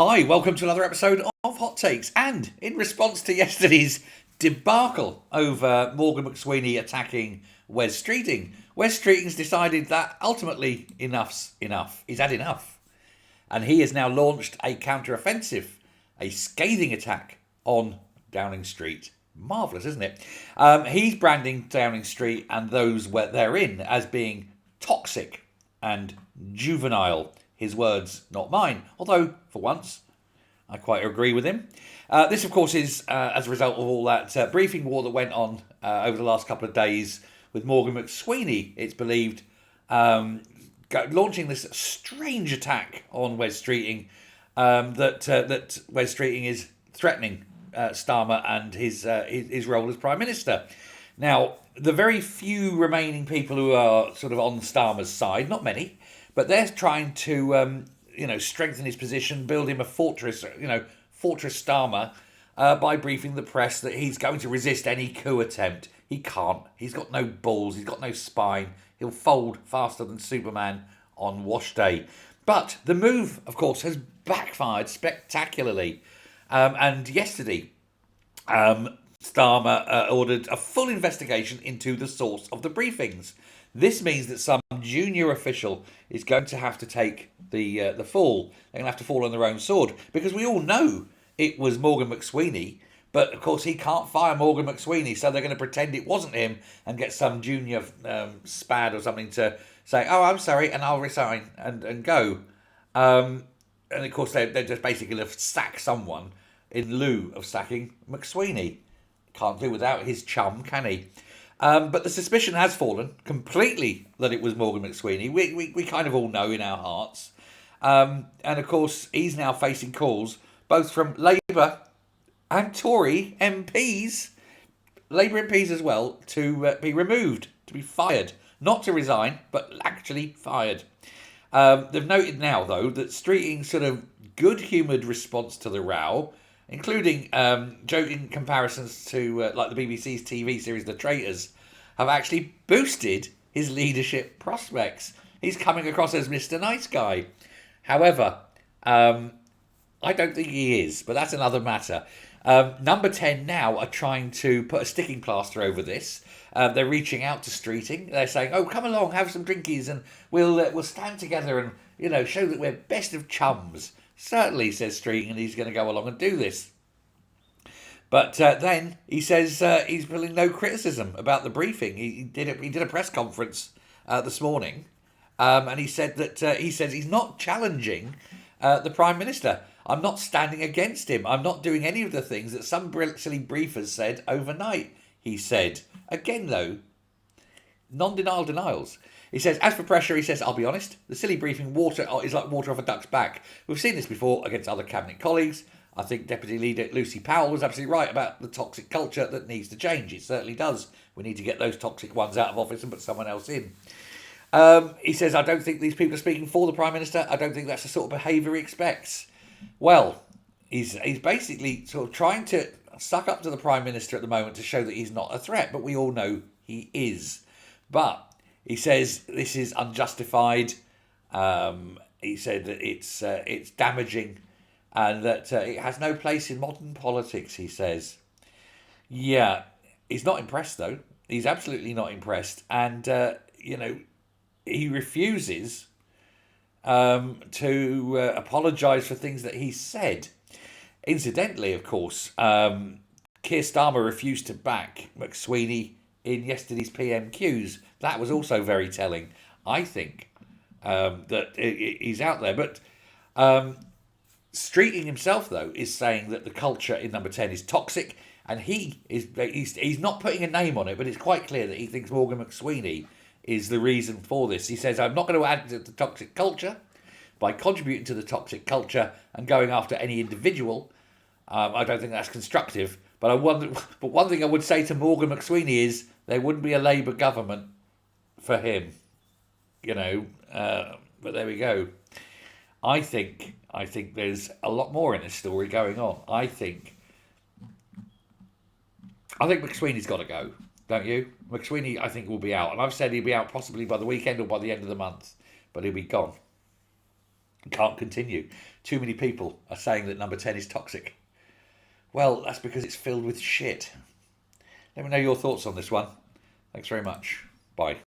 Hi, welcome to another episode of Hot Takes. And in response to yesterday's debacle over Morgan Mcweeny attacking Wes Streeting, Wes Streeting's decided that ultimately enough's enough. He's had enough. And he has now launched a counter-offensive, a scathing attack on Downing Street. Marvellous, isn't it? He's branding Downing Street and those therein as being toxic and juvenile. His words, not mine. Although, for once, I quite agree with him. This, of course, is as a result of all that briefing war that went on over the last couple of days with Morgan Mcweeny, it's believed, launching this strange attack on Wes Streeting, that Wes Streeting is threatening Starmer and his role as Prime Minister. Now, the very few remaining people who are sort of on Starmer's side, not many, but they're trying to, strengthen his position, build him a fortress, Fortress Starmer, by briefing the press that he's going to resist any coup attempt. He can't. He's got no balls. He's got no spine. He'll fold faster than Superman on wash day. But the move, of course, has backfired spectacularly. And yesterday, Starmer ordered a full investigation into the source of the briefings. This means that some junior official is going to have to take the fall. They're going to have to fall on their own sword, because we all know it was Morgan Mcweeny, but of course he can't fire Morgan Mcweeny, so they're going to pretend it wasn't him and get some junior spad or something to say, "Oh, I'm sorry," and I'll resign and go. And of course they're just basically going to sack someone in lieu of sacking Mcweeny. Can't do without his chum, can he? But the suspicion has fallen completely that it was Morgan Mcweeny. We kind of all know in our hearts. And of course, he's now facing calls both from Labour and Tory MPs, Labour MPs as well, to be removed, to be fired. Not to resign, but actually fired. They've noted now, though, that Streeting's sort of good-humoured response to the row, including joking comparisons to like the BBC's TV series The Traitors, have actually boosted his leadership prospects. He's coming across as Mr. Nice Guy. However, I don't think he is, but that's another matter. Number 10 now are trying to put a sticking plaster over this. They're reaching out to Streeting. They're saying, "Oh, come along, have some drinkies, and we'll stand together and show that we're best of chums." Certainly, says Streeting, and he's going to go along and do this. But then he says he's feeling no criticism about the briefing. He did a press conference this morning, and he said that he says he's not challenging the Prime Minister. "I'm not standing against him. I'm not doing any of the things that some silly briefers said overnight," he said. Again, though, non-denial denials. He says, as for pressure, he says, "I'll be honest, the silly briefing is like water off a duck's back. We've seen this before against other cabinet colleagues. I think Deputy Leader Lucy Powell was absolutely right about the toxic culture that needs to change. It certainly does. We need to get those toxic ones out of office and put someone else in." He says, "I don't think these people are speaking for the Prime Minister. I don't think that's the sort of behaviour he expects." Well, he's basically sort of trying to suck up to the Prime Minister at the moment to show that he's not a threat, but we all know he is. But he says this is unjustified. He said that it's damaging and that it has no place in modern politics, he says. Yeah, he's not impressed, though. He's absolutely not impressed. And, he refuses to apologise for things that he said. Incidentally, of course, Keir Starmer refused to back Mcweeny in yesterday's PMQs. That was also very telling. I think that he's out there. But Streeting himself, though, is saying that the culture in number 10 is toxic, and he's not putting a name on it, but it's quite clear that he thinks Morgan Mcweeny is the reason for this. He says, "I'm not going to add to the toxic culture by contributing to the toxic culture and going after any individual. I don't think that's constructive. But one thing I would say to Morgan Mcweeny is there wouldn't be a Labour government for him, But there we go. I think there's a lot more in this story going on. I think Mcweeny's got to go, don't you? Mcweeny, I think, will be out. And I've said he'll be out possibly by the weekend or by the end of the month. But he'll be gone. Can't continue. Too many people are saying that number 10 is toxic. Well, that's because it's filled with shit. Let me know your thoughts on this one. Thanks very much. Bye.